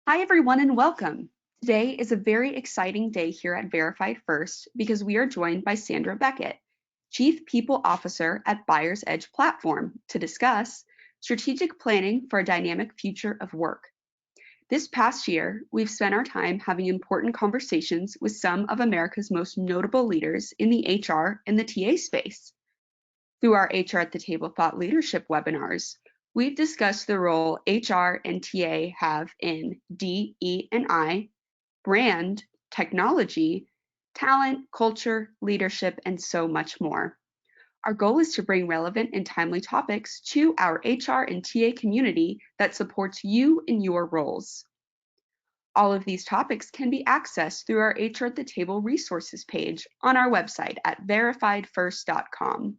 Hi, everyone, and welcome. Today is a very exciting day here at Verified First because we are joined by Sandra Beckett, Chief People Officer at Buyer's Edge Platform, to discuss strategic planning for a dynamic future of work. This past year, we've spent our time having important conversations with some of America's most notable leaders in the HR and the TA space. Through our HR at the Table Thought Leadership webinars, we've discussed the role HR and TA have in DE&I, brand, technology, talent, culture, leadership, and so much more. Our goal is to bring relevant and timely topics to our HR and TA community that supports you in your roles. All of these topics can be accessed through our HR at the Table resources page on our website at verifiedfirst.com.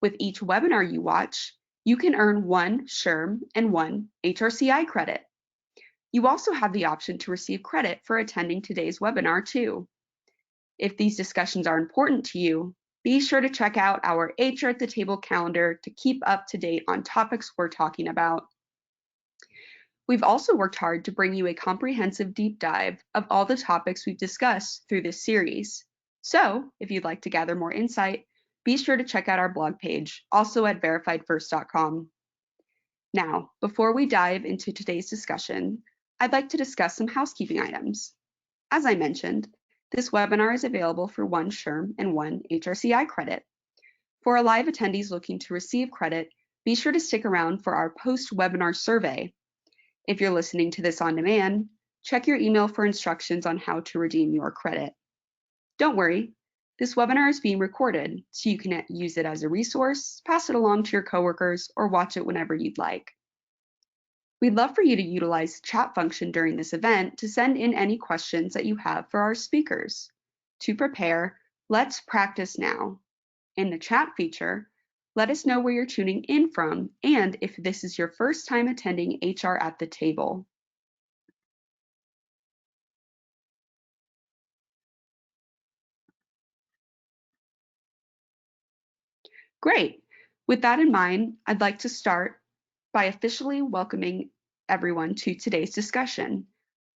With each webinar you watch, you can earn one SHRM and one HRCI credit. You also have the option to receive credit for attending today's webinar too. If these discussions are important to you, be sure to check out our HR at the Table calendar to keep up to date on topics we're talking about. We've also worked hard to bring you a comprehensive deep dive of all the topics we've discussed through this series. So, if you'd like to gather more insight, be sure to check out our blog page, also at verifiedfirst.com. Now, before we dive into today's discussion, I'd like to discuss some housekeeping items. As I mentioned, this webinar is available for one SHRM and one HRCI credit. For our live attendees looking to receive credit, be sure to stick around for our post-webinar survey. If you're listening to this on demand, check your email for instructions on how to redeem your credit. Don't worry, this webinar is being recorded, so you can use it as a resource, pass it along to your coworkers, or watch it whenever you'd like. We'd love for you to utilize the chat function during this event to send in any questions that you have for our speakers. To prepare, let's practice now. In the chat feature, let us know where you're tuning in from and if this is your first time attending HR at the Table. Great. With that in mind, I'd like to start by officially welcoming everyone to today's discussion.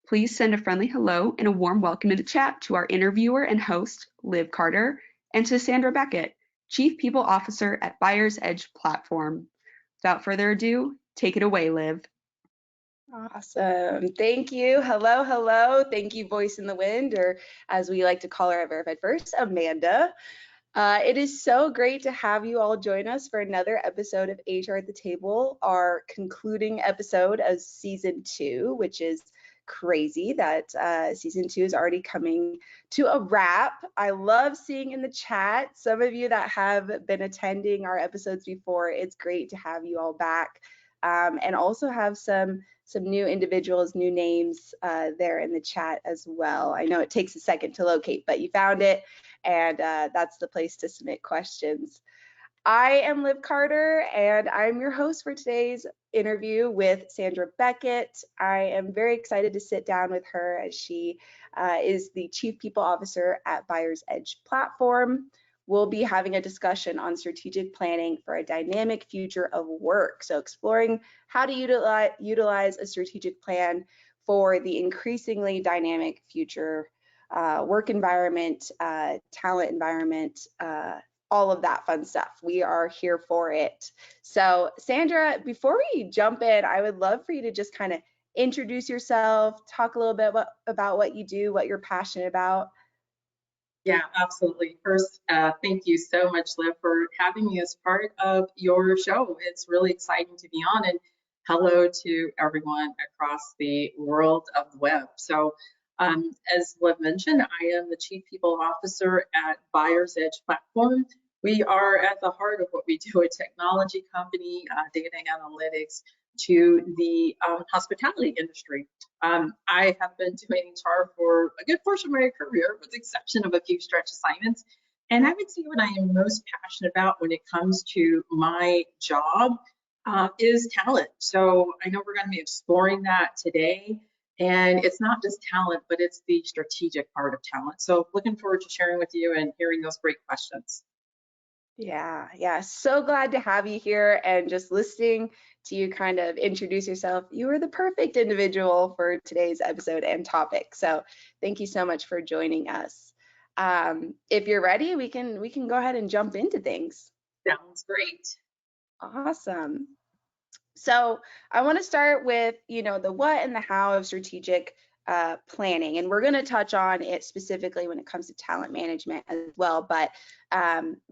Please send a friendly hello and a warm welcome in the chat to our interviewer and host, Liv Carter, and to Sandra Beckett, Chief People Officer at Buyer's Edge Platform. Without further ado, take it away, Liv. Awesome. Thank you. Hello, hello. Thank you, Voice in the Wind, or as we like to call her at Verified First, Amanda. It is so great to have you all join us for another episode of HR at the Table, our concluding episode of season 2, which is crazy that season 2 is already coming to a wrap. I love seeing in the chat some of you that have been attending our episodes before. It's great to have you all back, and also have some new individuals, new names there in the chat as well. I know it takes a second to locate, but you found it, and that's the place to submit questions. I am Liv Carter, and I'm your host for today's interview with Sandra Beckett. I am very excited to sit down with her as she is the Chief People Officer at Buyer's Edge Platform. We'll be having a discussion on strategic planning for a dynamic future of work. So exploring how to utilize a strategic plan for the increasingly dynamic future work environment, talent environment, all of that fun stuff. We are here for it. So Sandra, before we jump in, I would love for you to just kind of introduce yourself, talk a little bit about what you do, what you're passionate about. Yeah, absolutely. First, thank you so much, Liv, for having me as part of your show. It's really exciting to be on, and hello to everyone across the world of the web. So, as Liv mentioned, I am the Chief People Officer at Buyer's Edge Platform. We are at the heart of what we do, a technology company, data analytics, to the hospitality industry. I have been doing HR for a good portion of my career, with the exception of a few stretch assignments. And I would say what I am most passionate about when it comes to my job is talent. So I know we're going to be exploring that today. And it's not just talent, but it's the strategic part of talent. So looking forward to sharing with you and hearing those great questions. Yeah. So glad to have you here, and just listening to you kind of introduce yourself. You are the perfect individual for today's episode and topic. So thank you so much for joining us. If you're ready, we can go ahead and jump into things. Sounds great. Awesome. So I want to start with, the what and the how of strategic planning, and we're going to touch on it specifically when it comes to talent management as well. But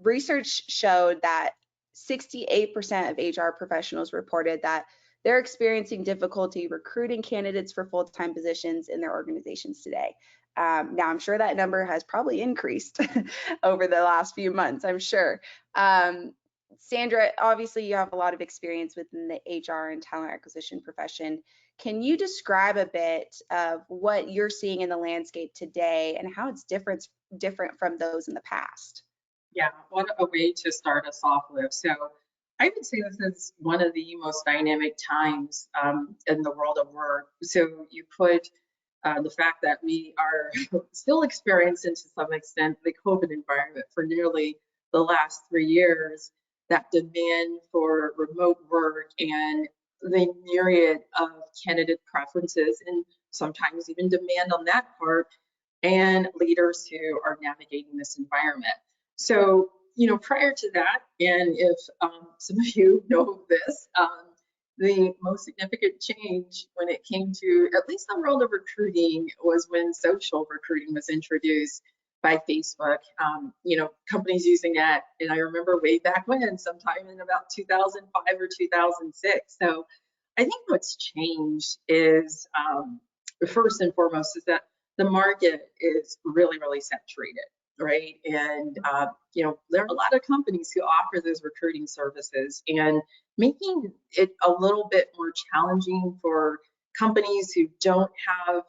research showed that 68% of HR professionals reported that they're experiencing difficulty recruiting candidates for full-time positions in their organizations today. Now, I'm sure that number has probably increased over the last few months, I'm sure. Sandra, obviously you have a lot of experience within the HR and talent acquisition profession. Can you describe a bit of what you're seeing in the landscape today and how it's different from those in the past? Yeah, what a way to start us off with. So I would say this is one of the most dynamic times in the world of work. So you put the fact that we are still experiencing to some extent the COVID environment for nearly the last 3 years, that demand for remote work and the myriad of candidate preferences and sometimes even demand on that part, and leaders who are navigating this environment. So, prior to that, and if some of you know this, the most significant change when it came to at least the world of recruiting was when social recruiting was introduced by Facebook. Companies using that, and I remember way back when, sometime in about 2005 or 2006. So I think what's changed is, first and foremost, is that the market is really, really saturated, right? And there are a lot of companies who offer those recruiting services, and making it a little bit more challenging for companies who don't have,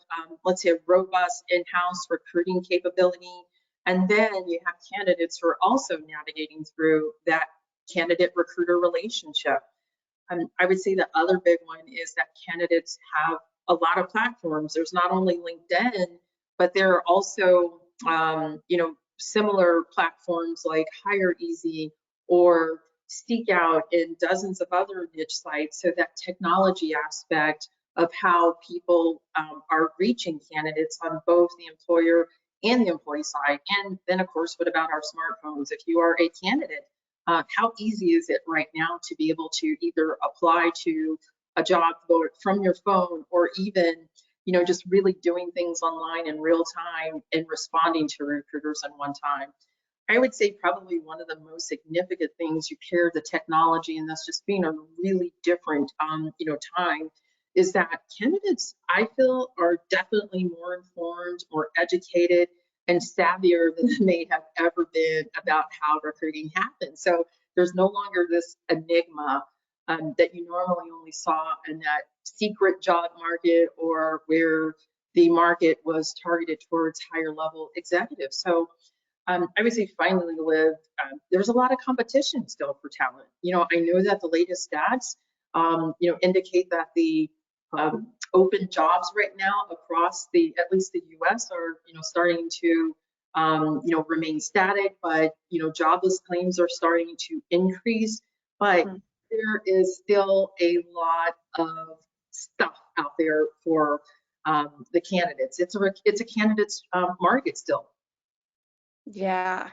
let's say, a robust in-house recruiting capability. And then you have candidates who are also navigating through that candidate recruiter relationship. I would say the other big one is that candidates have a lot of platforms. There's not only LinkedIn, but there are also, similar platforms like Hire Easy or Seek Out and dozens of other niche sites. So that technology aspect of how people are reaching candidates on both the employer and the employee side. And then, of course, what about our smartphones? If you are a candidate, how easy is it right now to be able to either apply to a job from your phone, or even, just really doing things online in real time and responding to recruiters in one time? I would say probably one of the most significant things, you pair the technology, and that's just being a really different, time, is that candidates, I feel, are definitely more informed, more educated, and savvier than they have ever been about how recruiting happens. So there's no longer this enigma that you normally only saw in that secret job market, or where the market was targeted towards higher level executives. So I would say finally, Liv, there's a lot of competition still for talent. I know that the latest stats, indicate that the open jobs right now across at least the U.S. are, starting to, remain static, but, jobless claims are starting to increase. But there is still a lot of stuff out there for the candidates. It's a candidates market still. Yeah.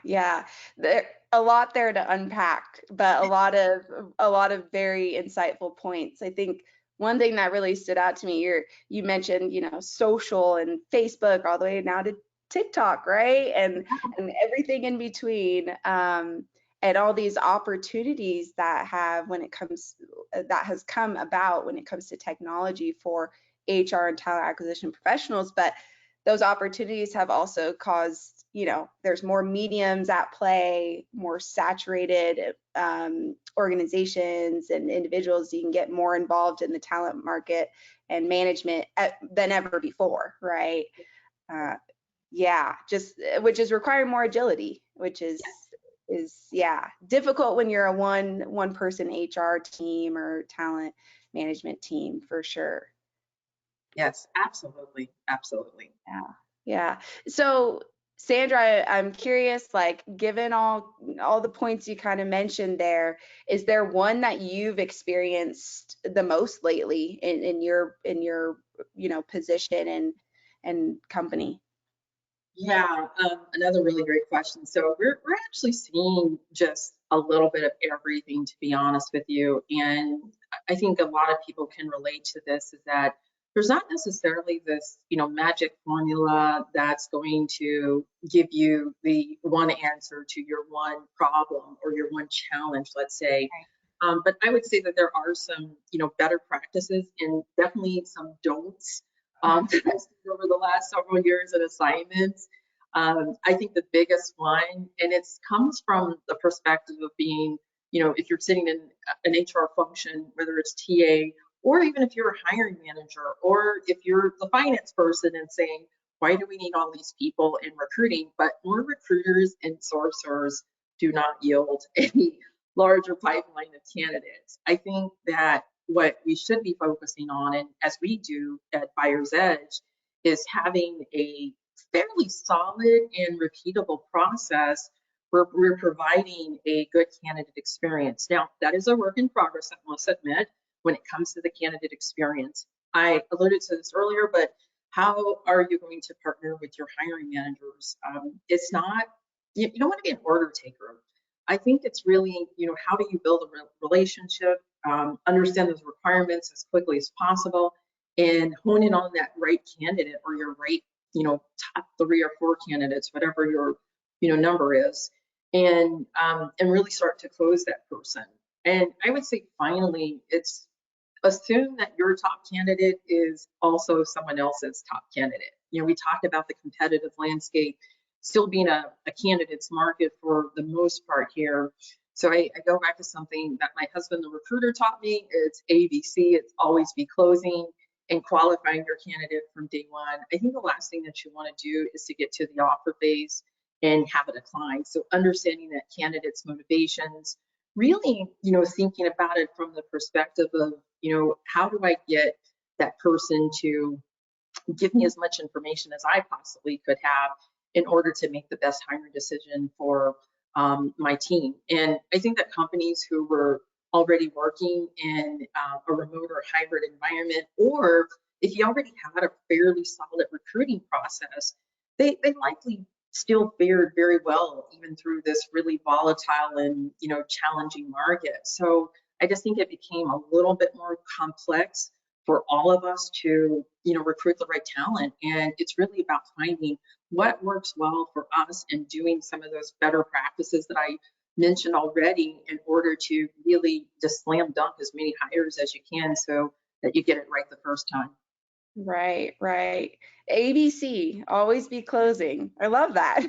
There a lot there to unpack, but a lot of very insightful points. I think one thing that really stood out to me, you mentioned, social and Facebook all the way now to TikTok, right? And everything in between. And all these opportunities that has come about when it comes to technology for HR and talent acquisition professionals. But those opportunities have also caused, there's more mediums at play, more saturated organizations and individuals. You can get more involved in the talent market and management than ever before, right? Yeah, just which is requiring more agility, which is difficult when you're a one person HR team or talent management team, for sure. Yes, absolutely. Yeah. So Sandra, I'm curious, like, given all the points you kind of mentioned there, is there one that you've experienced the most lately in your position and company? Yeah, another really great question. So we're actually seeing just a little bit of everything, to be honest with you. And I think a lot of people can relate to this, is that there's not necessarily this, magic formula that's going to give you the one answer to your one problem or your one challenge, let's say. But I would say that there are some, better practices and definitely some don'ts that I've seen over the last several years in assignments. I think the biggest one, and it comes from the perspective of being, if you're sitting in an HR function, whether it's TA, or even if you're a hiring manager, or if you're the finance person and saying, why do we need all these people in recruiting? But more recruiters and sourcers do not yield any larger pipeline of candidates. I think that what we should be focusing on, and as we do at Buyer's Edge, is having a fairly solid and repeatable process where we're providing a good candidate experience. Now, that is a work in progress, I must admit, when it comes to the candidate experience. I alluded to this earlier, but how are you going to partner with your hiring managers? It's not, you don't want to be an order taker. I think it's really, how do you build a relationship, understand those requirements as quickly as possible, and hone in on that right candidate or your right, top 3 or 4 candidates, whatever your, number is, and really start to close that person. And I would say finally, it's assume that your top candidate is also someone else's top candidate. We talked about the competitive landscape still being a candidate's market for the most part here. So I go back to something that my husband, the recruiter, taught me. It's ABC. It's always be closing and qualifying your candidate from day one. I think the last thing that you want to do is to get to the offer phase and have a decline. So understanding that candidate's motivations, really, thinking about it from the perspective of, how do I get that person to give me as much information as I possibly could have in order to make the best hiring decision for my team. And I think that companies who were already working in a remote or hybrid environment, or if you already had a fairly solid recruiting process, they likely still fared very well even through this really volatile and challenging market. So I just think it became a little bit more complex for all of us to recruit the right talent, and it's really about finding what works well for us and doing some of those better practices that I mentioned already in order to really just slam dunk as many hires as you can so that you get it right the first time. Right, right. ABC, always be closing. I love that.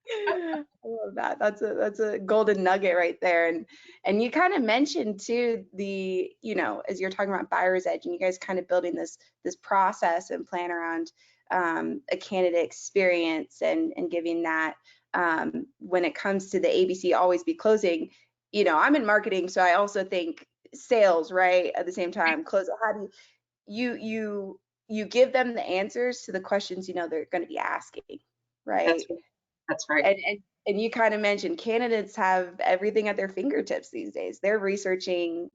I love that. That's a golden nugget right there. And you kind of mentioned too as you're talking about Buyer's Edge and you guys kind of building this process and plan around a candidate experience and giving that when it comes to the ABC always be closing. I'm in marketing, so I also think sales, right? At the same time, close. How do you give them the answers to the questions they're going to be asking, That's right? that's right. And you kind of mentioned candidates have everything at their fingertips these days. They're researching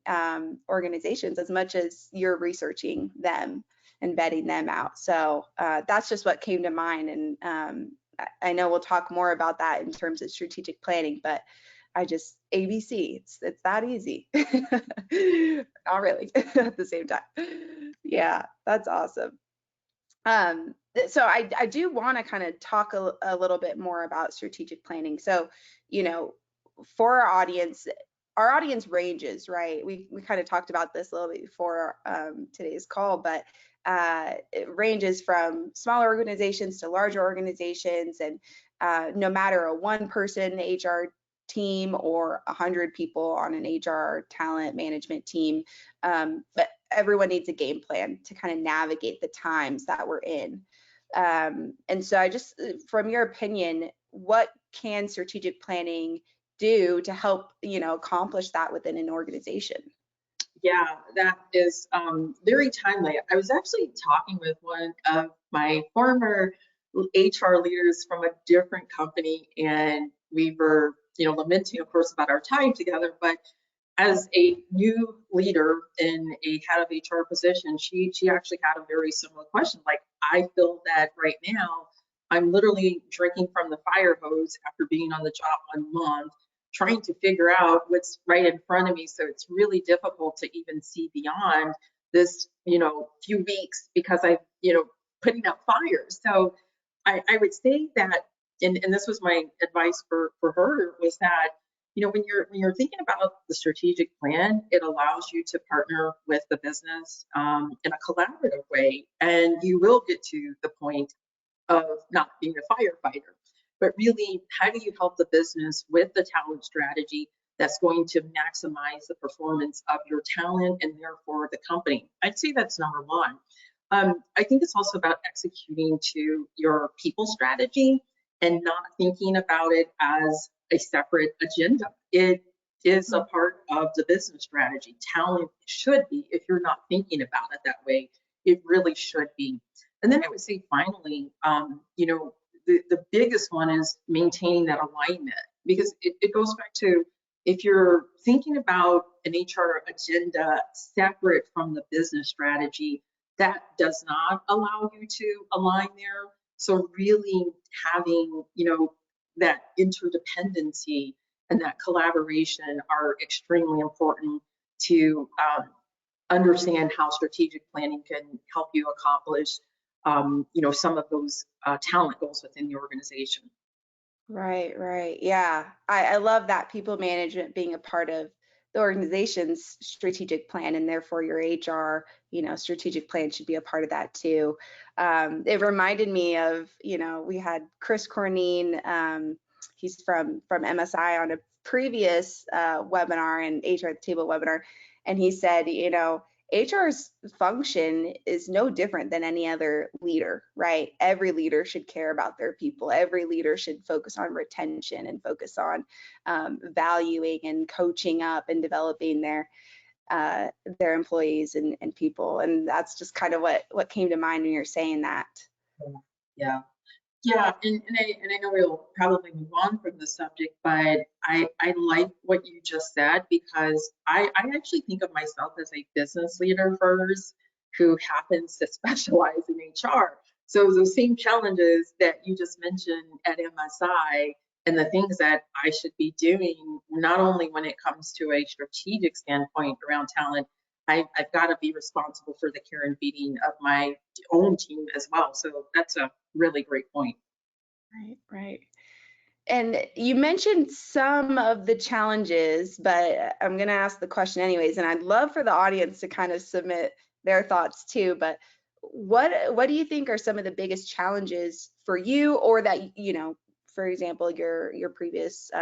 organizations as much as you're researching them and vetting them out. So that's just what came to mind. And I know we'll talk more about that in terms of strategic planning, but ABC, it's that easy. Not really at the same time. Yeah, that's awesome. So I do want to kind of talk a little bit more about strategic planning. So, you know, for our audience ranges, right? We kind of talked about this a little bit before today's call, but it ranges from smaller organizations to larger organizations, and no matter a one-person HR team or 100 people on an HR talent management team, but everyone needs a game plan to kind of navigate the times that we're in. And so from your opinion, what can strategic planning do to help, accomplish that within an organization? Yeah, that is very timely. I was actually talking with one of my former HR leaders from a different company, and we were, lamenting, of course, about our time together. But as a new leader in a head of HR position, she actually had a very similar question. Like, I feel that right now I'm literally drinking from the fire hose after being on the job 1 month, trying to figure out what's right in front of me. So it's really difficult to even see beyond this, few weeks because I, putting out fires. So I would say that, and this was my advice for her, was that, when you're thinking about the strategic plan, it allows you to partner with the business in a collaborative way, and you will get to the point of not being a firefighter. But really, how do you help the business with the talent strategy that's going to maximize the performance of your talent and therefore the company? I'd say that's number one. I think it's also about executing to your people strategy and not thinking about it as a separate agenda. It is a part of the business strategy. Talent should be, if you're not thinking about it that way, it really should be. And then I would say finally, the biggest one is maintaining that alignment, because it goes back to, if you're thinking about an HR agenda separate from the business strategy, that does not allow you to align there. So really having, that interdependency and that collaboration are extremely important to understand how strategic planning can help you accomplish, some of those talent goals within the organization. Right, right. Yeah. I love that people management being a part of the organization's strategic plan, and therefore your HR, strategic plan should be a part of that too. It reminded me of, we had Chris Corneen, he's from MSI, on a previous webinar, and HR at the Table webinar, and he said, HR's function is no different than any other leader, right? Every leader should care about their people. Every leader should focus on retention and focus on valuing and coaching up and developing their employees and people. And that's just kind of what came to mind when you're saying that. Yeah. Yeah, and I know we'll probably move on from the subject, but I like what you just said, because I actually think of myself as a business leader first who happens to specialize in HR. So those same challenges that you just mentioned at MSI and the things that I should be doing, not only when it comes to a strategic standpoint around talent, I've got to be responsible for the care and feeding of my own team as well. So that's a really great point. Right, right. And you mentioned some of the challenges, but I'm going to ask the question anyways, and I'd love for the audience to kind of submit their thoughts too. But what do you think are some of the biggest challenges for you, or that, for example, your previous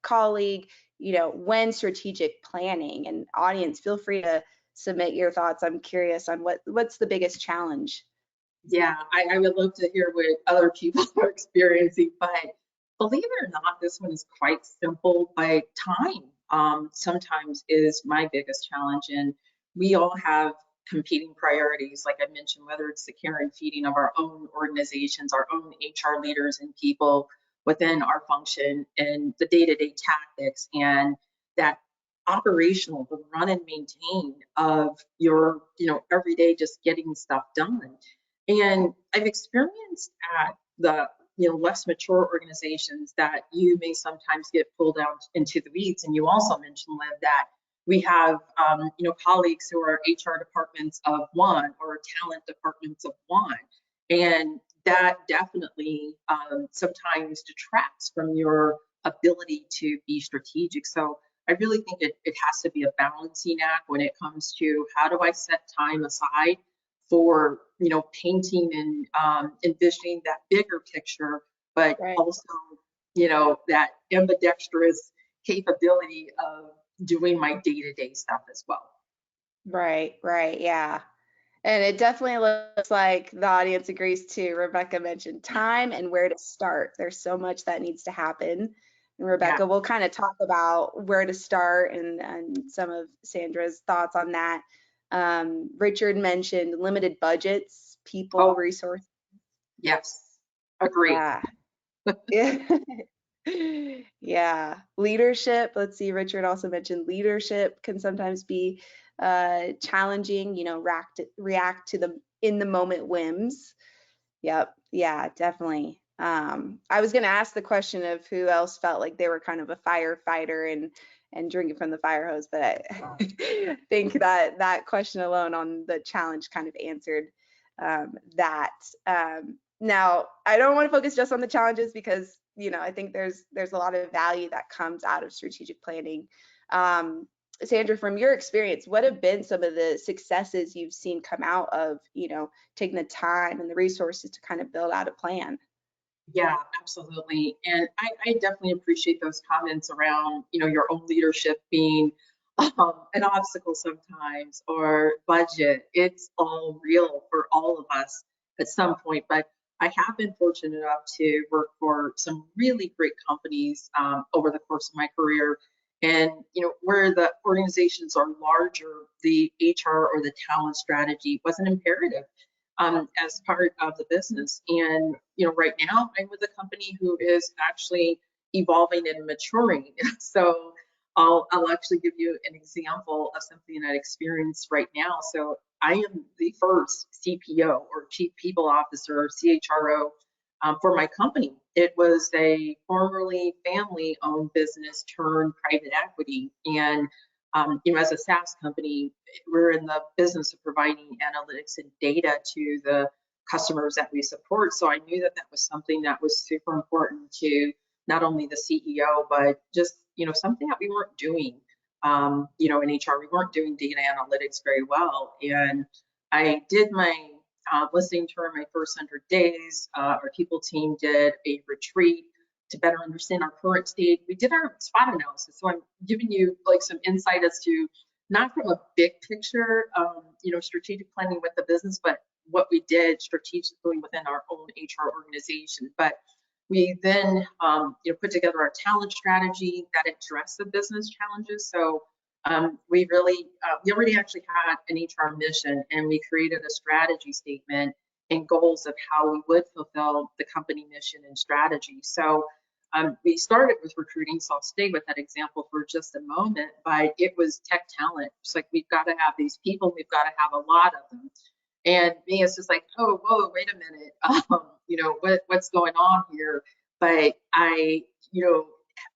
colleague, when strategic planning? And audience, feel free to submit your thoughts. I'm curious on what's the biggest challenge. Yeah, I would love to hear what other people are experiencing, but believe it or not, this one is quite simple. But time sometimes is my biggest challenge, and we all have competing priorities, like I mentioned, whether it's the care and feeding of our own organizations, our own HR leaders and people within our function, and the day-to-day tactics and that operational, the run and maintain of your, everyday just getting stuff done. And I've experienced at the less mature organizations that you may sometimes get pulled out into the weeds. And you also mentioned, Liv, that we have colleagues who are HR departments of one or talent departments of one, and that definitely sometimes detracts from your ability to be strategic. So I really think it has to be a balancing act when it comes to, how do I set time aside for painting and envisioning that bigger picture, but Right. also that ambidextrous capability of doing my day-to-day stuff as well. Right, right, yeah. And it definitely looks like the audience agrees too. Rebecca mentioned time and where to start. There's so much that needs to happen. And Yeah. Rebecca, we'll kind of talk about where to start and some of Sandra's thoughts on that. Richard mentioned limited budgets, people, Oh, resources. yes. Agree. Yeah. Yeah. Yeah. Leadership. Let's see. Richard also mentioned leadership can sometimes be challenging, react to the in the moment whims. Yep. Yeah, definitely. I was going to ask the question of who else felt like they were kind of a firefighter and drinking from the fire hose, but I think that that question alone on the challenge kind of answered that. Now, I don't want to focus just on the challenges because I think there's a lot of value that comes out of strategic planning. Um, Sandra, from your experience, what have been some of the successes you've seen come out of taking the time and the resources to kind of build out a plan? Yeah, absolutely. And I definitely appreciate those comments around, your own leadership being an obstacle sometimes, or budget. It's all real for all of us at some point. But I have been fortunate enough to work for some really great companies over the course of my career. And, where the organizations are larger, the HR or the talent strategy was an imperative as part of the business. And right now I'm with a company who is actually evolving and maturing. So I'll actually give you an example of something I experienced right now. So I am the first CPO, or Chief People Officer, or CHRO, for my company. It was a formerly family-owned business turned private equity, and as a SaaS company, we're in the business of providing analytics and data to the customers that we support. So I knew that that was something that was super important to not only the CEO, but just something that we weren't doing. In HR, we weren't doing data analytics very well, and I did my listening tour my first 100 days. Our people team did a retreat to better understand our current state. We did our SWOT analysis. So I'm giving you like some insight as to not from a big picture, strategic planning with the business, but what we did strategically within our own HR organization. But we then, put together our talent strategy that addressed the business challenges. So we already actually had an HR mission, and we created a strategy statement and goals of how we would fulfill the company mission and strategy. So we started with recruiting, so I'll stay with that example for just a moment, but it was tech talent. It's like, we've got to have these people, we've got to have a lot of them. And me, it's just like, oh, whoa, wait a minute, what's going on here? But I,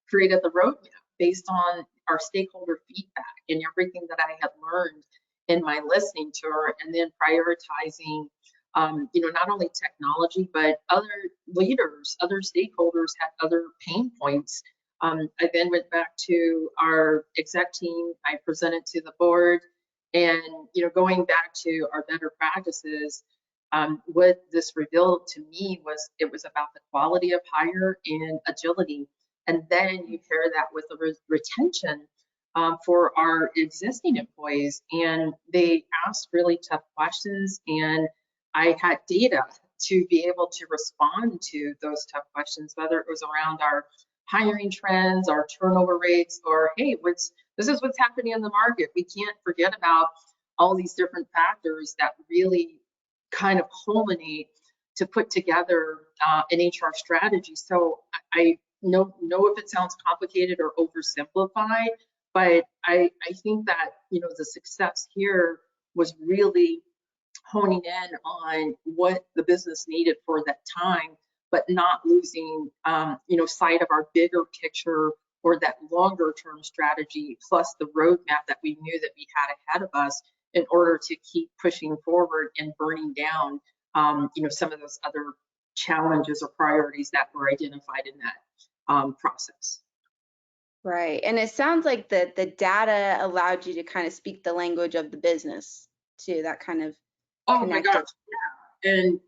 created the roadmap based on our stakeholder feedback and everything that I had learned in my listening tour, and then prioritizing not only technology, but other leaders, other stakeholders had other pain points. I then went back to our exec team. I presented to the board, and going back to our better practices. What this revealed to me was it was about the quality of hire and agility, and then you pair that with the retention for our existing employees, and they asked really tough questions, and I had data to be able to respond to those tough questions, whether it was around our hiring trends, our turnover rates, or hey, this is what's happening in the market. We can't forget about all these different factors that really kind of culminate to put together an HR strategy. So I know if it sounds complicated or oversimplified, but I think that the success here was really honing in on what the business needed for that time, but not losing sight of our bigger picture or that longer term strategy, plus the roadmap that we knew that we had ahead of us in order to keep pushing forward and burning down some of those other challenges or priorities that were identified in that process. Right. And it sounds like the data allowed you to kind of speak the language of the business too, that kind of Oh my gosh, connected. yeah. And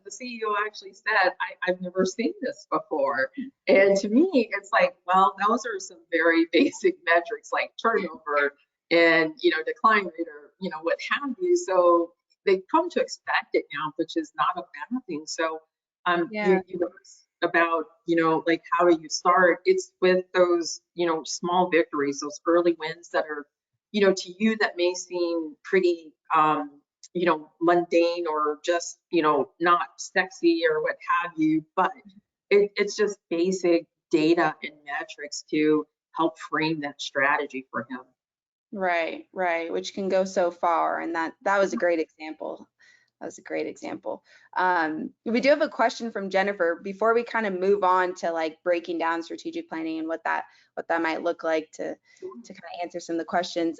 the CEO actually said, I've never seen this before. And to me, it's like, well, those are some very basic metrics like turnover and, decline rate, or, what have you. So they come to expect it now, which is not a bad thing. So Yeah. you asked about, like, how do you start? It's with those, small victories, those early wins that are, to you that may seem pretty mundane or just, not sexy or what have you, but it's just basic data and metrics to help frame that strategy for him. Right, right, which can go so far, and that was a great example. That was a great example. We do have a question from Jennifer before we kind of move on to like breaking down strategic planning and what that might look like to kind of answer some of the questions.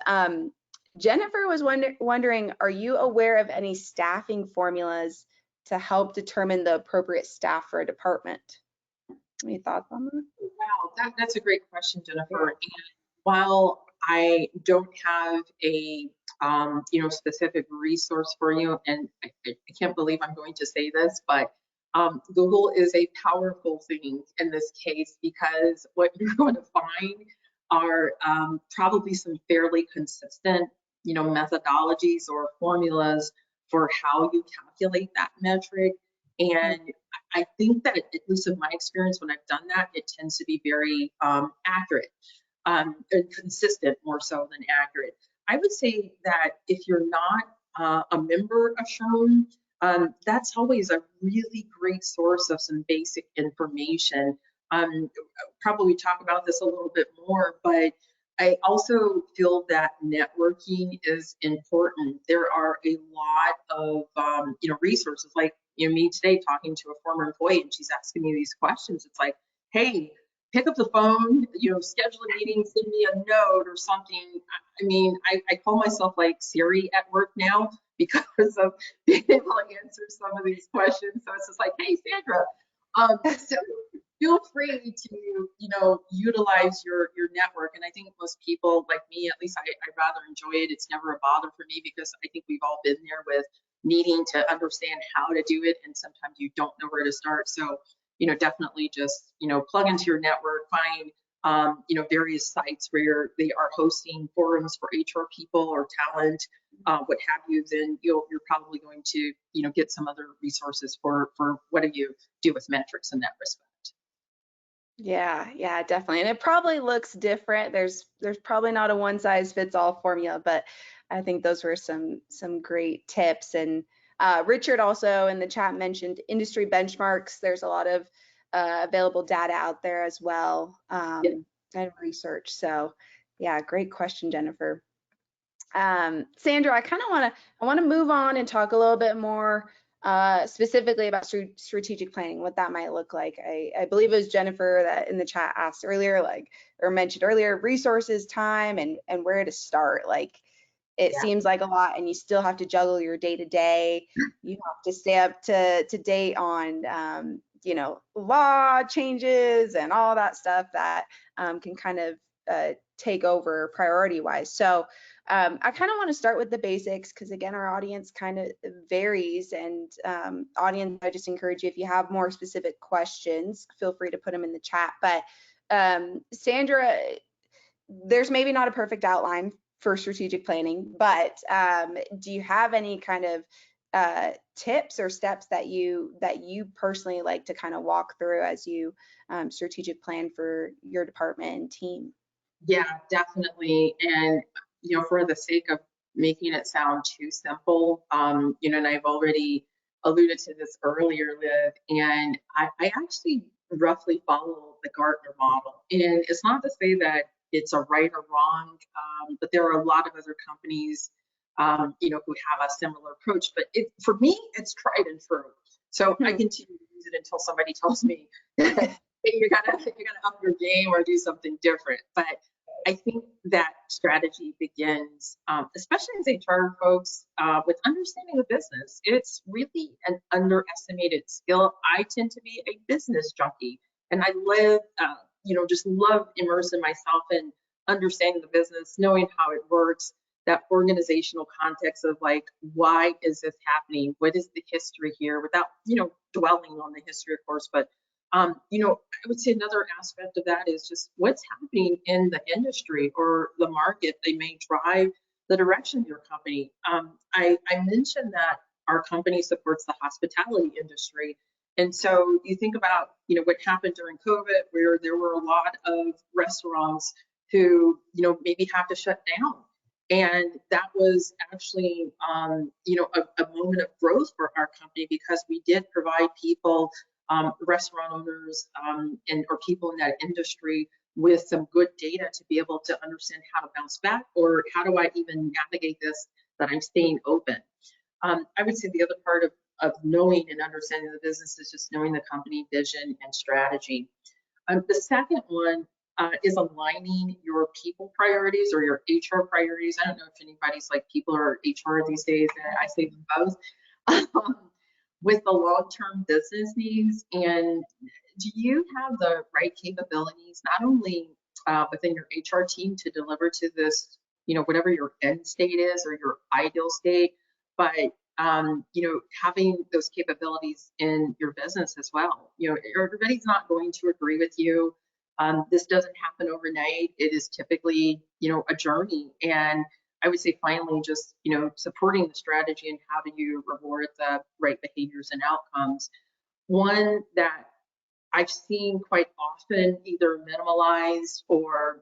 Jennifer was wondering, are you aware of any staffing formulas to help determine the appropriate staff for a department? Any thoughts on that? Wow, that's a great question, Jennifer. And while I don't have a specific resource for you, and I can't believe I'm going to say this, but Google is a powerful thing in this case, because what you're going to find are probably some fairly consistent, methodologies or formulas for how you calculate that metric. And I think that, at least in my experience, when I've done that, it tends to be very accurate and consistent, more so than accurate. I would say that if you're not a member of Sherm, that's always a really great source of some basic information. Probably talk about this a little bit more, but I also feel that networking is important. There are a lot of resources, like me today talking to a former employee, and she's asking me these questions. It's like, hey, pick up the phone, schedule a meeting, send me a note or something. I mean, I call myself like Siri at work now because of being able to answer some of these questions. So it's just like, hey, Sandra. So feel free to, utilize your network. And I think most people, like me, at least I rather enjoy it. It's never a bother for me, because I think we've all been there with needing to understand how to do it, and sometimes you don't know where to start. So definitely just plug into your network, find various sites where they are hosting forums for HR people or talent, what have you. Then you're probably going to get some other resources for what do you do with metrics in that respect. Yeah, definitely. And it probably looks different. There's probably not a one size fits all formula, but I think those were some great tips. And Richard also in the chat mentioned industry benchmarks. There's a lot of available data out there as well, and research. So yeah, great question, Jennifer. Sandra, I want to move on and talk a little bit more specifically about strategic planning, what that might look like. I believe it was Jennifer that in the chat asked earlier, or mentioned earlier, resources, time, and where to start. Like, it seems like a lot, and you still have to juggle your day to day. You have to stay up to date on law changes and all that stuff that can kind of take over priority wise. So I kind of want to start with the basics, because again, our audience kind of varies, and audience, I just encourage you, if you have more specific questions, feel free to put them in the chat. But Sandra, there's maybe not a perfect outline for strategic planning, but do you have any kind of tips or steps that you personally like to kind of walk through as you strategic plan for your department and team? Yeah, definitely. And, for the sake of making it sound too simple, and I've already alluded to this earlier, Liv, and I actually roughly follow the Gartner model. And it's not to say that it's a right or wrong, but there are a lot of other companies, who have a similar approach. But for me, it's tried and true. So I continue to use it until somebody tells me, hey, you gotta up your game or do something different. But I think that strategy begins, especially as HR folks, with understanding the business. It's really an underestimated skill. I tend to be a business junkie, and I live, just love immersing myself in understanding the business, knowing how it works, that organizational context of like, why is this happening? What is the history here? Without, dwelling on the history, of course, but I would say another aspect of that is just what's happening in the industry or the market. They may drive the direction of your company. I mentioned that our company supports the hospitality industry. And so you think about, what happened during COVID, where there were a lot of restaurants who, maybe have to shut down. And that was actually, a moment of growth for our company because we did provide people, restaurant owners, or people in that industry with some good data to be able to understand how to bounce back, or how do I even navigate this, that I'm staying open. I would say the other part of knowing and understanding the business is just knowing the company vision and strategy. The second one is aligning your people priorities or your HR priorities. I don't know if anybody's like people or HR these days. I say them both. With the long-term business needs, and do you have the right capabilities, not only within your HR team to deliver to this, whatever your end state is or your ideal state, but having those capabilities in your business as well. Everybody's not going to agree with you. This doesn't happen overnight. It is typically, a journey. And I would say finally, just, supporting the strategy and how do you reward the right behaviors and outcomes. One that I've seen quite often either minimalized or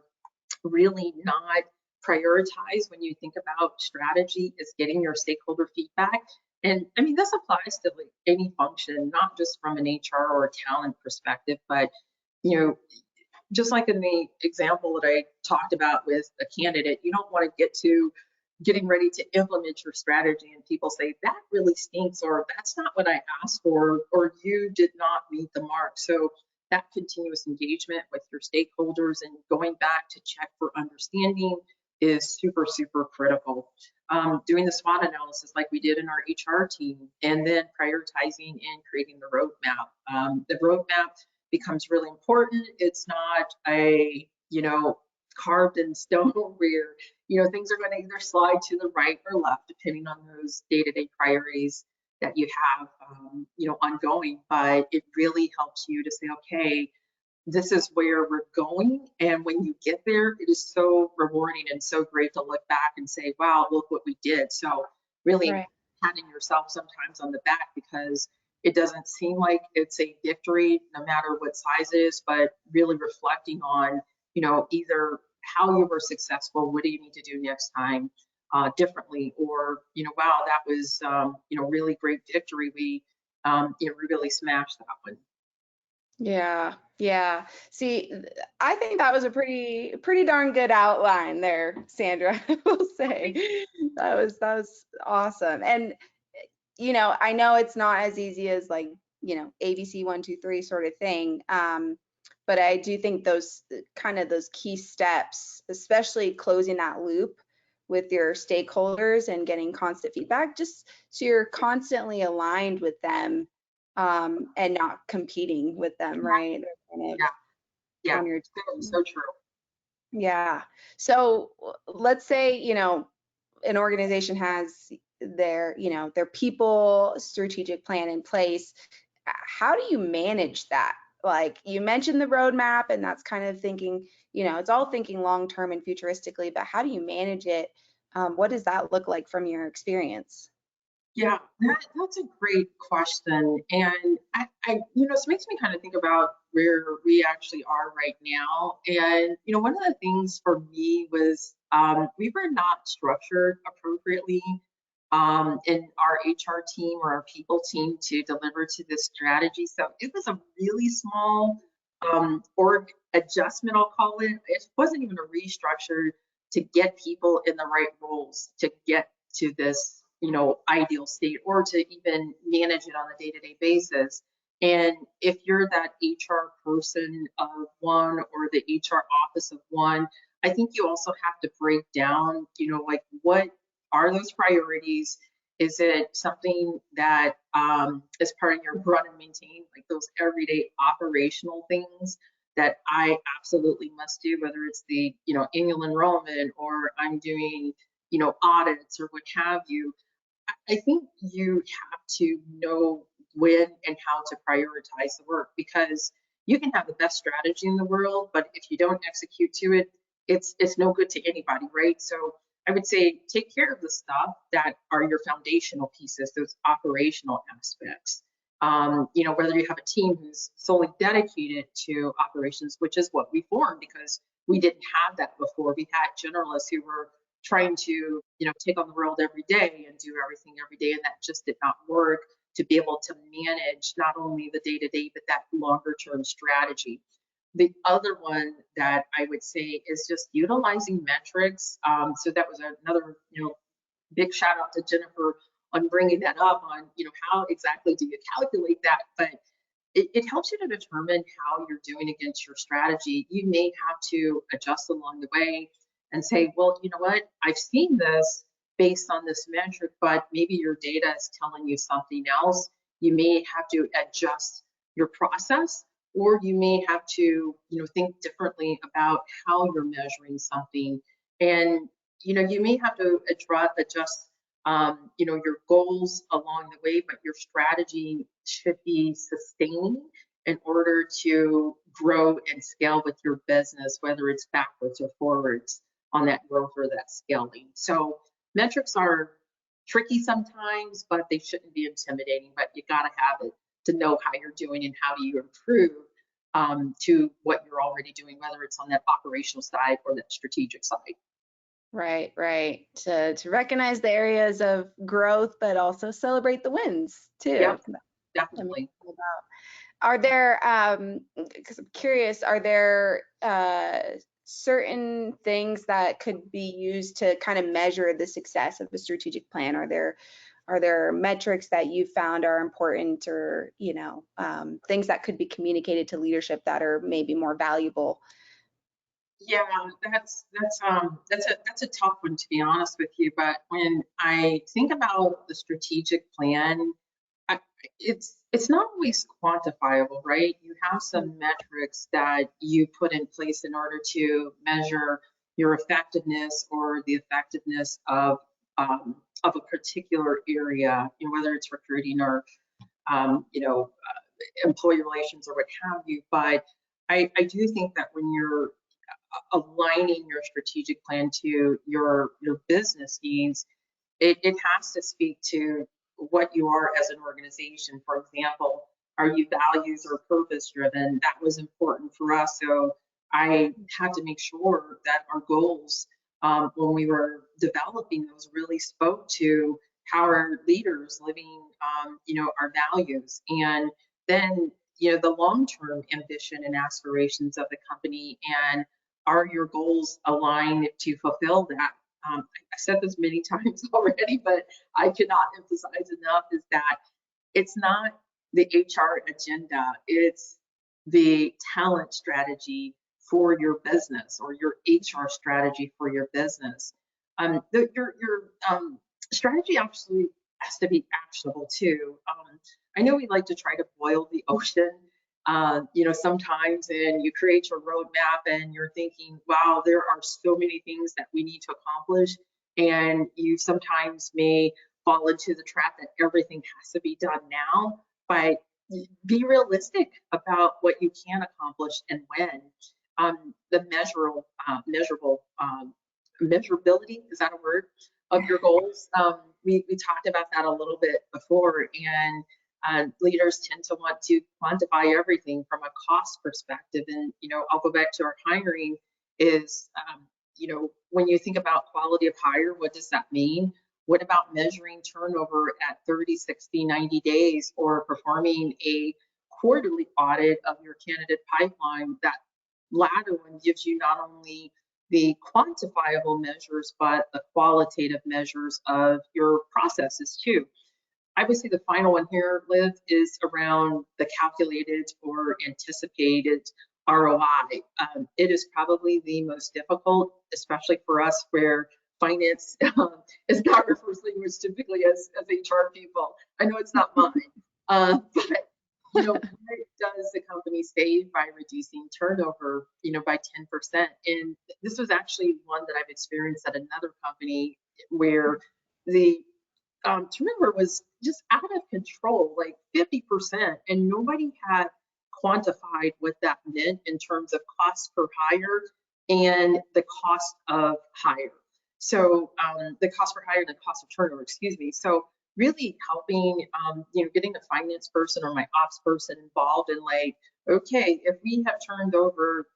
really not prioritized when you think about strategy is getting your stakeholder feedback. And I mean, this applies to like any function, not just from an HR or a talent perspective, but you know, just like in the example that I talked about with a candidate, you don't want to get to getting ready to implement your strategy and people say that really stinks, or that's not what I asked for, or you did not meet the mark. So that continuous engagement with your stakeholders and going back to check for understanding is super, super critical. Doing the SWOT analysis like we did in our HR team, and then prioritizing and creating the roadmap. The roadmap becomes really important. It's not a, carved in stone where, things are going to either slide to the right or left, depending on those day-to-day priorities that you have, ongoing. But it really helps you to say, okay, this is where we're going. And when you get there, it is so rewarding and so great to look back and say, wow, look what we did. So really Right. patting yourself sometimes on the back, because it doesn't seem like it's a victory no matter what size it is, but really reflecting on, either how you were successful, what do you need to do next time differently, or, wow, that was, really great victory. We really smashed that one. Yeah, yeah. See, I think that was a pretty darn good outline there, Sandra. I will say that was awesome. And I know it's not as easy as like, ABC 1, 2, 3 sort of thing. But I do think those kind of those key steps, especially closing that loop with your stakeholders and getting constant feedback, just so you're constantly aligned with them, and not competing with them, right? They're kind of Yeah, yeah, on your so, team. so true. Yeah. So let's say, an organization has their people strategic plan in place. How do you manage that? Like you mentioned the roadmap, and that's kind of thinking, it's all thinking long term and futuristically, but how do you manage it? What does that look like from your experience? Yeah, that's a great question. And this makes me kind of think about where we actually are right now. And, one of the things for me was we were not structured appropriately in our HR team or our people team to deliver to this strategy. So it was a really small org adjustment, I'll call it. It wasn't even a restructure to get people in the right roles to get to this, ideal state, or to even manage it on a day-to-day basis. And if you're that HR person of one or the HR office of one, I think you also have to break down, like what are those priorities? Is it something that is part of your run and maintain, like those everyday operational things that I absolutely must do, whether it's the, annual enrollment or I'm doing, audits or what have you. I think you have to know when and how to prioritize the work, because you can have the best strategy in the world, but if you don't execute to it, it's no good to anybody, right? So I would say take care of the stuff that are your foundational pieces, those operational aspects. Whether you have a team who's solely dedicated to operations, which is what we formed because we didn't have that before. We had generalists who were trying to, take on the world every day and do everything every day, and that just did not work to be able to manage not only the day-to-day, but that longer term strategy. The other one that I would say is just utilizing metrics. So that was another, big shout out to Jennifer on bringing that up on, how exactly do you calculate that? But it helps you to determine how you're doing against your strategy. You may have to adjust along the way and say, well, you know what, I've seen this based on this metric, but maybe your data is telling you something else. You may have to adjust your process, or you may have to, think differently about how you're measuring something. And, you may have to adjust your goals along the way, but your strategy should be sustaining in order to grow and scale with your business, whether it's backwards or forwards on that growth or that scaling. So metrics are tricky sometimes, but they shouldn't be intimidating, but you got to have it to know how you're doing and how do you improve to what you're already doing, whether it's on that operational side or that strategic side. Right, right. To recognize the areas of growth, but also celebrate the wins too. Yeah, definitely. Are there, because I'm curious, are there certain things that could be used to kind of measure the success of a strategic plan? Are there metrics that you found are important, or things that could be communicated to leadership that are maybe more valuable? Yeah, that's a tough one, to be honest with you. But when I think about the strategic plan, it's not always quantifiable, right? You have some metrics that you put in place in order to measure your effectiveness or the effectiveness of a particular area, whether it's recruiting or employee relations or what have you. But I do think that when you're aligning your strategic plan to your business needs, it has to speak to what you are as an organization. For example, are you values or purpose driven? That was important for us. So I had to make sure that our goals, when we were developing those, really spoke to how our leaders living, our values. And then, the long-term ambition and aspirations of the company, and are your goals aligned to fulfill that? I said this many times already, but I cannot emphasize enough is that it's not the HR agenda, it's the talent strategy for your business or your HR strategy for your business. Your strategy actually has to be actionable too. I know we like to try to boil the ocean, sometimes, and you create your roadmap and you're thinking, wow, there are so many things that we need to accomplish. And you sometimes may fall into the trap that everything has to be done now, but be realistic about what you can accomplish and when. The measurability, is that a word, of your goals? We talked about that a little bit before, and leaders tend to want to quantify everything from a cost perspective. And, I'll go back to our hiring is, when you think about quality of hire, what does that mean? What about measuring turnover at 30, 60, 90 days, or performing a quarterly audit of your candidate pipeline? That latter one gives you not only the quantifiable measures, but the qualitative measures of your processes too. I would say the final one here, Liv, is around the calculated or anticipated ROI. It is probably the most difficult, especially for us where finance is not our first language typically as HR people. I know it's not mine, but what does the company save by reducing turnover, by 10%? And this was actually one that I've experienced at another company where the turnover was just out of control, like 50%, and nobody had quantified what that meant in terms of cost per hire and the cost of hire. So the cost per hire and the cost of turnover, excuse me. So really helping, getting a finance person or my ops person involved in like, okay, if we have turned over,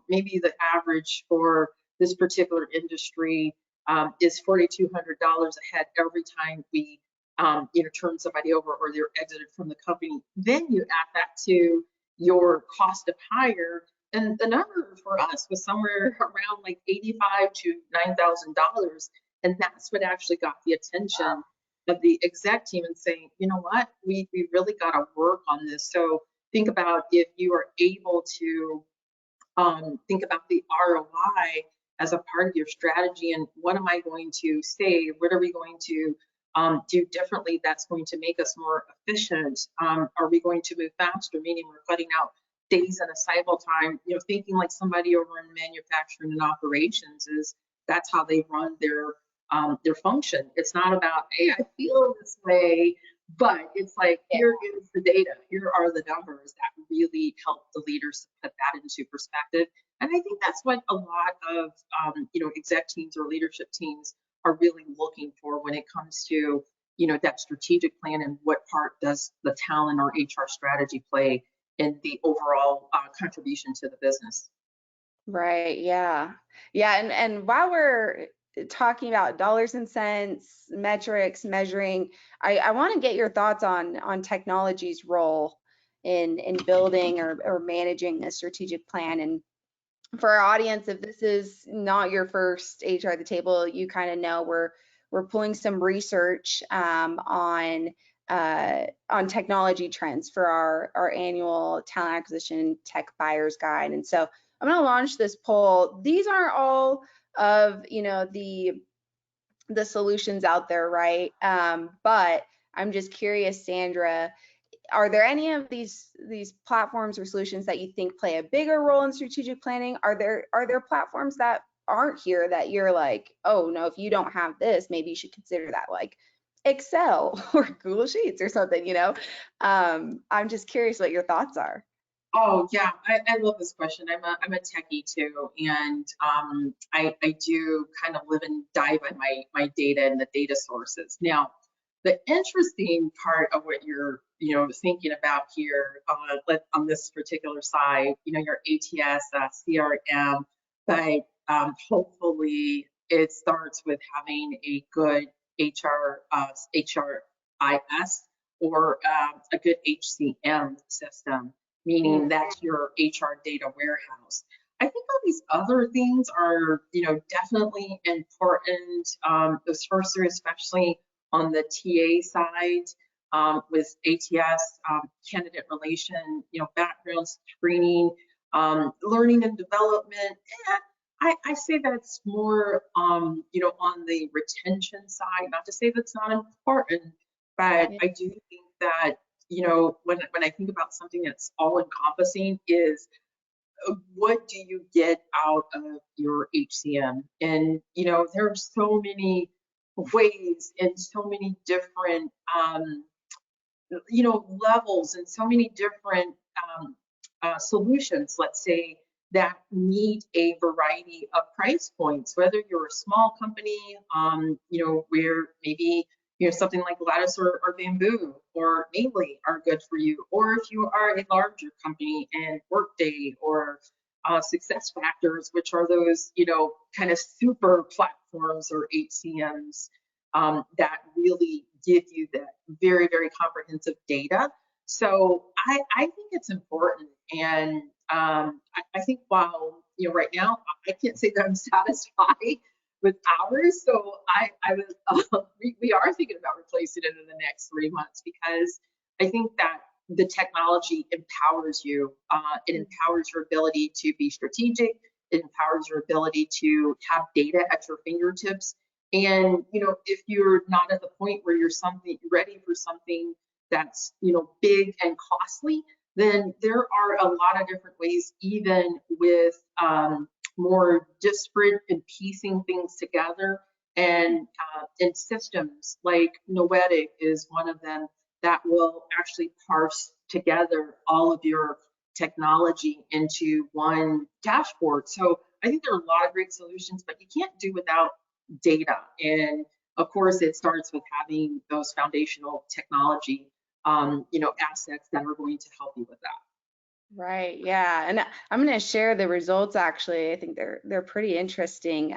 maybe the average for this particular industry is $4,200 a head every time we turn somebody over or they're exited from the company. Then you add that to your cost of hire, and the number for us was somewhere around like $85,000 to $9,000, and that's what actually got the attention of the exec team and saying, you know what, we really got to work on this. So think about if you are able to think about the ROI as a part of your strategy, and what am I going to say? What are we going to do differently that's going to make us more efficient? Are we going to move faster, meaning we're cutting out days in a cycle time? Thinking like somebody over in manufacturing and operations is that's how they run their function. It's not about, hey, I feel this way, but it's like, here is the data, here are the numbers that really help the leaders put that into perspective. And I think that's what a lot of exec teams or leadership teams are really looking for when it comes to that strategic plan, and what part does the talent or HR strategy play in the overall contribution to the business. Right. Yeah. Yeah. And while we're talking about dollars and cents, metrics, measuring, I want to get your thoughts on technology's role in building or managing a strategic plan. And for our audience, if this is not your first HR at the table, you kind of know we're pulling some research on technology trends for our annual talent acquisition tech buyers guide. And so I'm going to launch this poll. These aren't all of the solutions out there, right? But I'm just curious, Sandra, are there any of these platforms or solutions that you think play a bigger role in strategic planning? Are there platforms that aren't here that you're like, oh no, if you don't have this, maybe you should consider that, like Excel or Google Sheets or something, I'm just curious what your thoughts are. Oh yeah, I love this question. I'm a techie too, and I do kind of live and die by my data and the data sources. Now, the interesting part of what you're thinking about here on this particular side, your ATS, CRM, but hopefully it starts with having a good HRIS or a good HCM system, meaning that's your HR data warehouse. I think all these other things are, definitely important. Those first are especially on the TA side, with ATS, candidate relation, background screening, learning and development. I say that's more, on the retention side. Not to say that's not important, but I do think that when I think about something that's all encompassing, is what do you get out of your HCM? And there are so many ways and so many different levels and so many different solutions, let's say, that meet a variety of price points, whether you're a small company, where maybe something like Lattice or Bamboo or Mainly are good for you, or if you are a larger company and Workday or Success Factors, which are those kind of super platforms or HCMs that really give you that very, very comprehensive data. So I think it's important. And I think while, right now, I can't say that I'm satisfied with ours. So we are thinking about replacing it in the next 3 months, because I think that the technology empowers you. It empowers your ability to be strategic. It empowers your ability to have data at your fingertips. And if you're not at the point where you're ready for something that's big and costly, then there are a lot of different ways, even with more disparate and piecing things together. And systems like Noetic is one of them that will actually parse together all of your technology into one dashboard. So I think there are a lot of great solutions, but you can't do without data. And of course, it starts with having those foundational technology, assets that are going to help you with that. Right. Yeah. And I'm going to share the results. Actually, I think they're pretty interesting.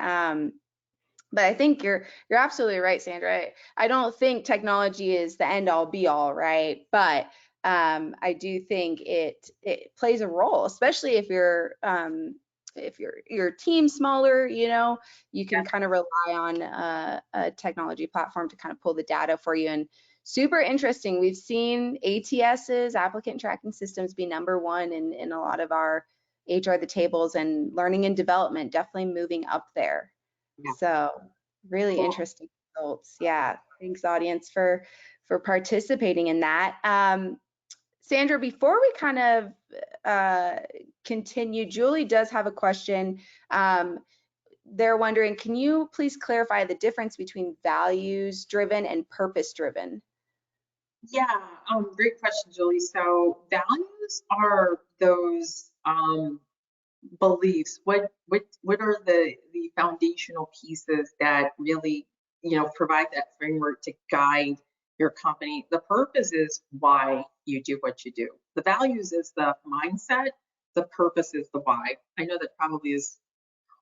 But I think you're absolutely right, Sandra. I don't think technology is the end all be all, right? But I do think it plays a role, especially if your team's smaller, you can kind of rely on a technology platform to kind of pull the data for you. And super interesting. We've seen ATSs, applicant tracking systems, be number one in a lot of our HR the tables, and learning and development definitely moving up there. Yeah, So really cool. interesting results. Yeah. Thanks, audience, for participating in that. Sandra, before we kind of continue, Julie does have a question. They're wondering, can you please clarify the difference between values driven and purpose driven? Yeah, great question, Julie. So values are those beliefs. What are the foundational pieces that really, provide that framework to guide your company? The purpose is why you do what you do. The values is the mindset. The purpose is the why. I know that probably is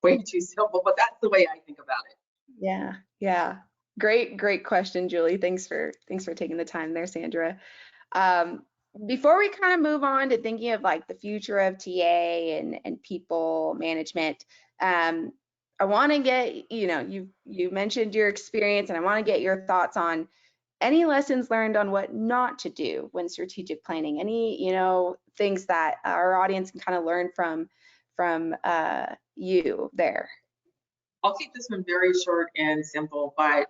way too simple, but that's the way I think about it. Yeah, yeah. Great question, Julie. Thanks for taking the time there, Sandra. Um, Before we kind of move on to thinking of like the future of TA and people management, I want to get, you mentioned your experience, and I want to get your thoughts on any lessons learned on what not to do when strategic planning. Any, things that our audience can kind of learn from you there. I'll keep this one very short and simple, but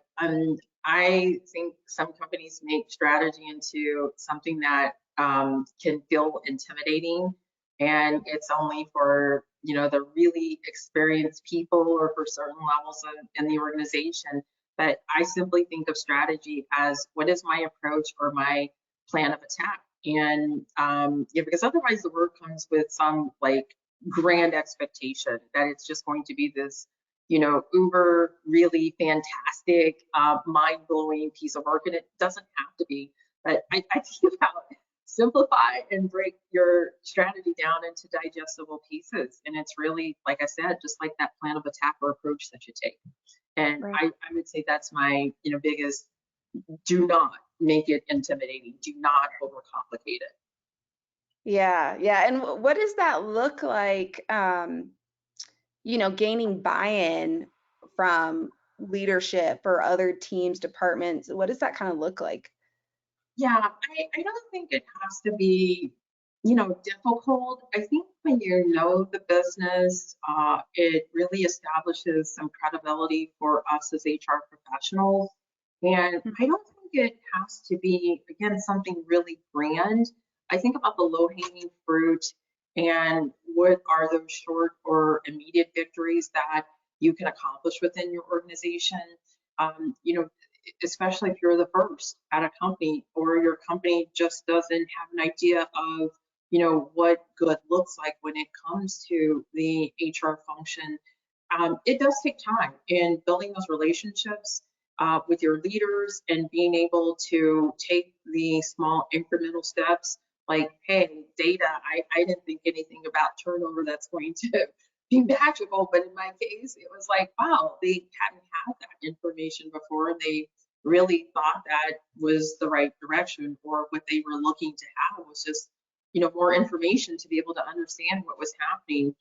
I think some companies make strategy into something that can feel intimidating, and it's only for the really experienced people or for certain levels in the organization. But I simply think of strategy as what is my approach or my plan of attack, and because otherwise the word comes with some like grand expectation that it's just going to be this uber really fantastic, mind-blowing piece of work, and it doesn't have to be. But I think about simplify and break your strategy down into digestible pieces, and it's really, like I said, just like that plan of attack or approach that you take. And Right. I would say that's my biggest. Do not make it intimidating. Do not overcomplicate it. Yeah, yeah. And what does that look like? Gaining buy-in from leadership or other teams, departments? What does that kind of look like? Yeah, I don't think it has to be, difficult. I think when you know the business, it really establishes some credibility for us as HR professionals. And I don't think it has to be, again, something really grand. I think about the low-hanging fruit and what are those short or immediate victories that you can accomplish within your organization. Especially if you're the first at a company or your company just doesn't have an idea of what good looks like when it comes to the HR function. It does take time in building those relationships with your leaders and being able to take the small incremental steps like, hey, data, I didn't think anything about turnover that's going to be magical, but in my case, it was like, wow, they hadn't had that information before, and they really thought that was the right direction, or what they were looking to have was just, more information to be able to understand what was happening.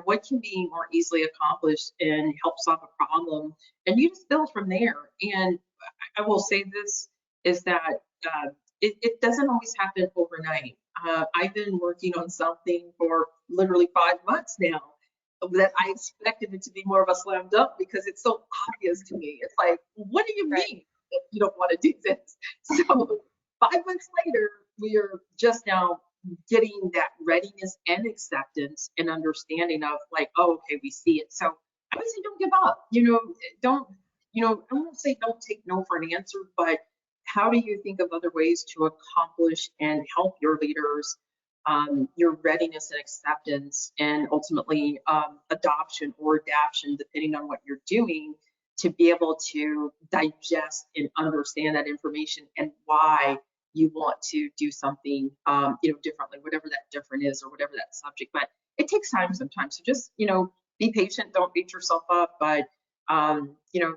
What can be more easily accomplished and help solve a problem, and you just build from there. And I will say this is that it doesn't always happen overnight. I've been working on something for literally 5 months now that I expected it to be more of a slam dunk because it's so obvious to me. It's like, what do you Right. mean that you don't want to do this? So 5 months later, we are just now getting that readiness and acceptance and understanding of like, oh, okay, we see it. So I would say don't give up. Don't, I won't say don't take no for an answer, but how do you think of other ways to accomplish and help your leaders, your readiness and acceptance, and ultimately adoption or adaption, depending on what you're doing, to be able to digest and understand that information and why you want to do something, differently, whatever that different is or whatever that subject. But it takes time sometimes. So just, be patient. Don't beat yourself up, but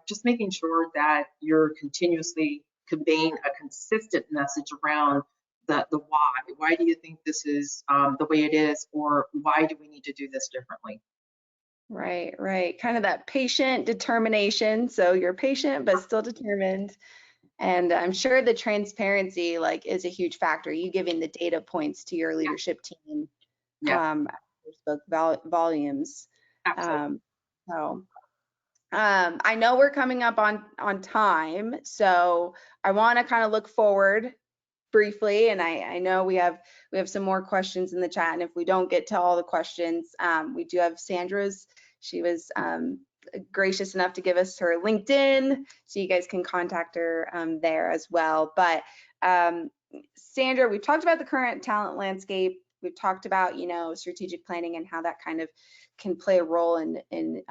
just making sure that you're continuously conveying a consistent message around the why. Why do you think this is the way it is, or why do we need to do this differently? Right, right. Kind of that patient determination. So you're patient but still determined. And I'm sure the transparency like is a huge factor. You giving the data points to your Yeah, leadership team yeah, spoke volumes. absolutely. Um, so I know we're coming up on time, so I want to kind of look forward briefly, and I know we have some more questions in the chat, and if we don't get to all the questions, we do have Sandra's. She was gracious enough to give us her LinkedIn, so you guys can contact her there as well. But um, Sandra, we've talked about the current talent landscape. We've talked about strategic planning and how that kind of can play a role in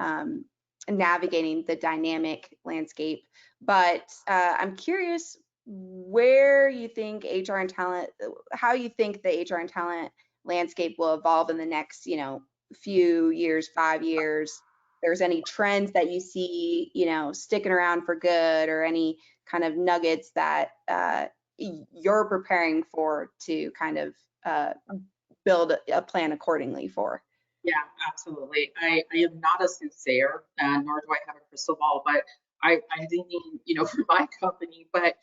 navigating the dynamic landscape. But I'm curious where you think HR and talent, how you think the HR and talent landscape will evolve in the next, few years, 5 years. If there's any trends that you see, sticking around for good, or any kind of nuggets that you're preparing for to kind of build a plan accordingly for. Yeah, absolutely. I am not a soothsayer, nor do I have a crystal ball, but I'm thinking, for my company, but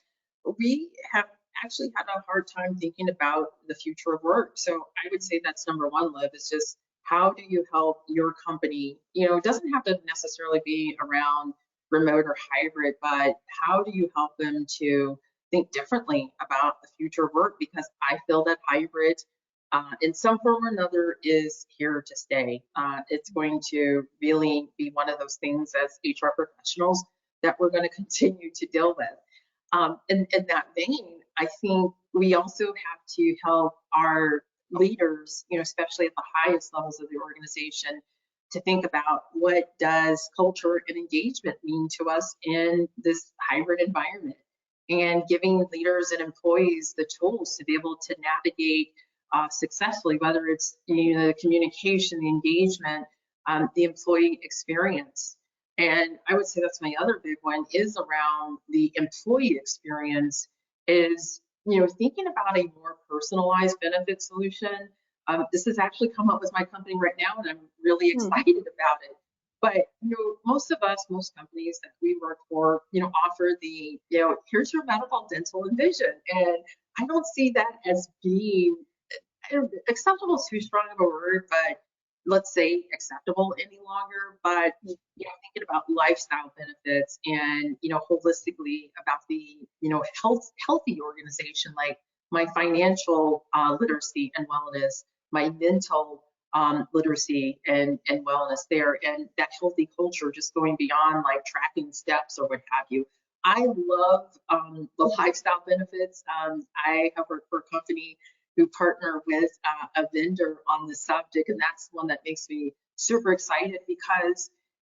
we have actually had a hard time thinking about the future of work. So I would say that's number one, Liv, is just how do you help your company? It doesn't have to necessarily be around remote or hybrid, but how do you help them to think differently about the future of work? Because I feel that hybrid in some form or another is here to stay. It's going to really be one of those things as HR professionals that we're going to continue to deal with. In that vein, I think we also have to help our leaders, especially at the highest levels of the organization, to think about what does culture and engagement mean to us in this hybrid environment, and giving leaders and employees the tools to be able to navigate successfully, whether it's the communication, the engagement, the employee experience. And I would say that's my other big one is around the employee experience is, thinking about a more personalized benefit solution. This has actually come up with my company right now, and I'm really Hmm. excited about it. But, most of us, most companies that we work for, offer the, here's your medical, dental, and vision. And I don't see that as being acceptable is too strong of a word, but let's say acceptable any longer. But thinking about lifestyle benefits and holistically about the healthy organization, like my financial literacy and wellness, my mental literacy and wellness there, and that healthy culture, just going beyond like tracking steps or what have you. I love the lifestyle benefits. I have worked for a company who partner with a vendor on the subject, and that's one that makes me super excited because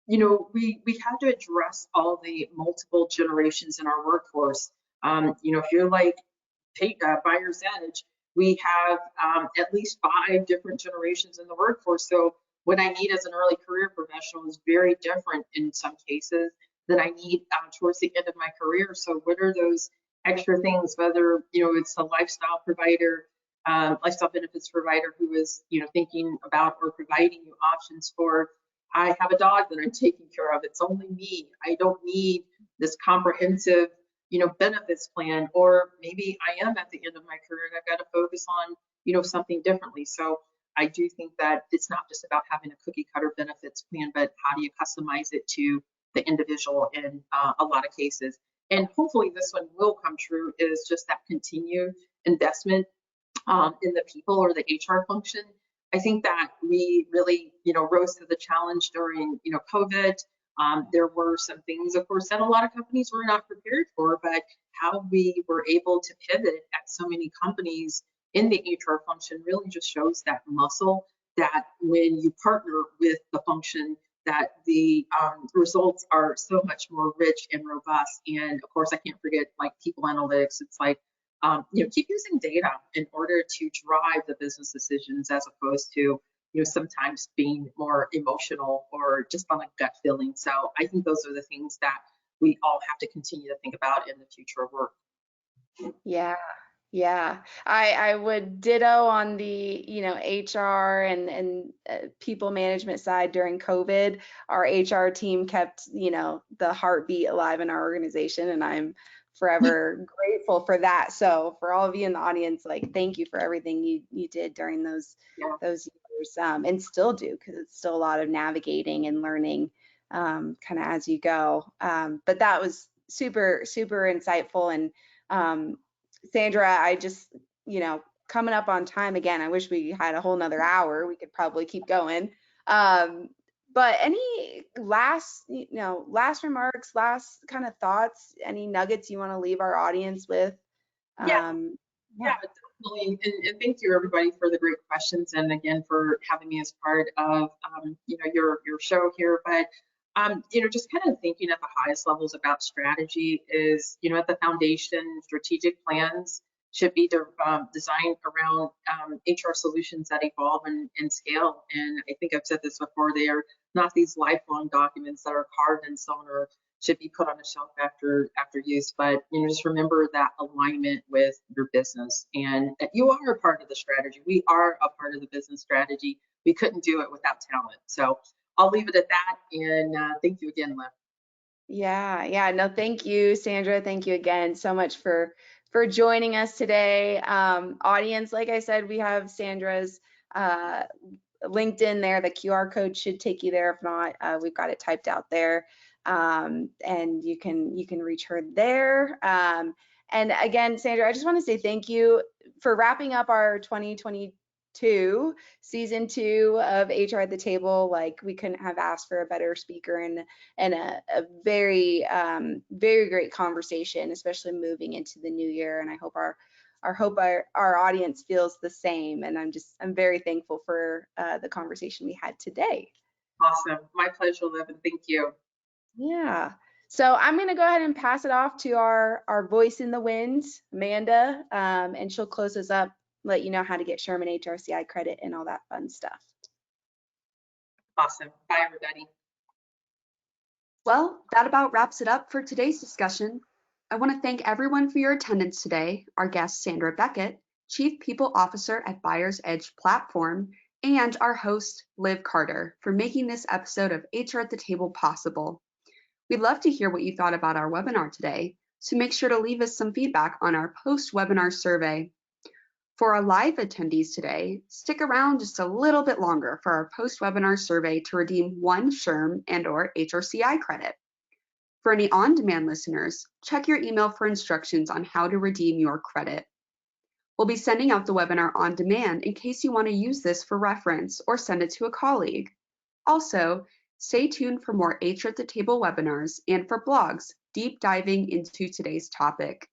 we have to address all the multiple generations in our workforce. If you're like Buyer's Edge, we have at least 5 different generations in the workforce. So what I need as an early career professional is very different in some cases than I need towards the end of my career. So what are those extra things, whether it's a lifestyle benefits provider who is thinking about or providing you options for, I have a dog that I'm taking care of, it's only me, I don't need this comprehensive benefits plan, or maybe I am at the end of my career and I've got to focus on something differently. So I do think that it's not just about having a cookie cutter benefits plan, but how do you customize it to the individual in a lot of cases. And hopefully this one will come true, is just that continued investment in the people or the HR function. I think that we really, rose to the challenge during, COVID. There were some things, of course, that a lot of companies were not prepared for, but how we were able to pivot at so many companies in the HR function really just shows that muscle, that when you partner with the function, that the results are so much more rich and robust. And of course, I can't forget like people analytics. It's like, keep using data in order to drive the business decisions as opposed to, sometimes being more emotional or just on a gut feeling. So I think those are the things that we all have to continue to think about in the future of work. Yeah, yeah. I would ditto on the, HR and people management side during COVID. Our HR team kept, the heartbeat alive in our organization, and I'm forever grateful for that. So for all of you in the audience, like, thank you for everything you did during Yeah. those years, and still do, because it's still a lot of navigating and learning, kind of as you go. But that was super, super insightful. And Sandra, I just, coming up on time again. I wish we had a whole nother hour. We could probably keep going. Um, but any last remarks, last kind of thoughts, any nuggets you want to leave our audience with? Yeah. Um, Yeah, definitely. And thank you everybody for the great questions, and again for having me as part of your show here. But just kind of thinking at the highest levels about strategy is, at the foundation, strategic plans should be designed around HR solutions that evolve and scale. And I think I've said this before, they are not these lifelong documents that are carved in stone or should be put on a shelf after use. But just remember that alignment with your business, and that you are a part of the strategy. We are a part of the business strategy. We couldn't do it without talent. So I'll leave it at that, and thank you again, Liv. yeah. No, thank you, Sandra. Thank you again so much for joining us today. Audience, like I said, we have Sandra's LinkedIn there. The QR code should take you there. If not, we've got it typed out there, and you can reach her there. And again, Sandra, I just want to say thank you for wrapping up our 2022 season 2 of HR at the Table. Like, we couldn't have asked for a better speaker, and a very very great conversation, especially moving into the new year. And I hope our audience feels the same. And I'm very thankful for the conversation we had today. Awesome. My pleasure, Liv, and thank you. Yeah. So I'm going to go ahead and pass it off to our voice in the wind, Amanda, and she'll close us up, let you know how to get Sherman HRCI credit and all that fun stuff. Awesome. Bye, everybody. Well, that about wraps it up for today's discussion. I want to thank everyone for your attendance today, our guest Sandra Beckett, Chief People Officer at Buyer's Edge Platform, and our host Liv Carter for making this episode of HR at the Table possible. We'd love to hear what you thought about our webinar today, so make sure to leave us some feedback on our post-webinar survey. For our live attendees today, stick around just a little bit longer for our post-webinar survey to redeem one SHRM and/or HRCI credit. For any on-demand listeners, check your email for instructions on how to redeem your credit. We'll be sending out the webinar on demand in case you want to use this for reference or send it to a colleague. Also, stay tuned for more HR at the Table webinars and for blogs deep diving into today's topic.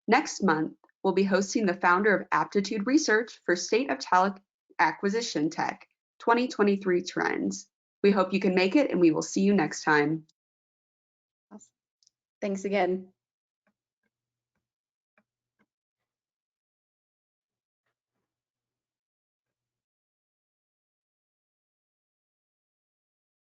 Next month, we'll be hosting the founder of Aptitude Research for State of Talent Acquisition Tech 2023 Trends. We hope you can make it, and we will see you next time. Thanks again.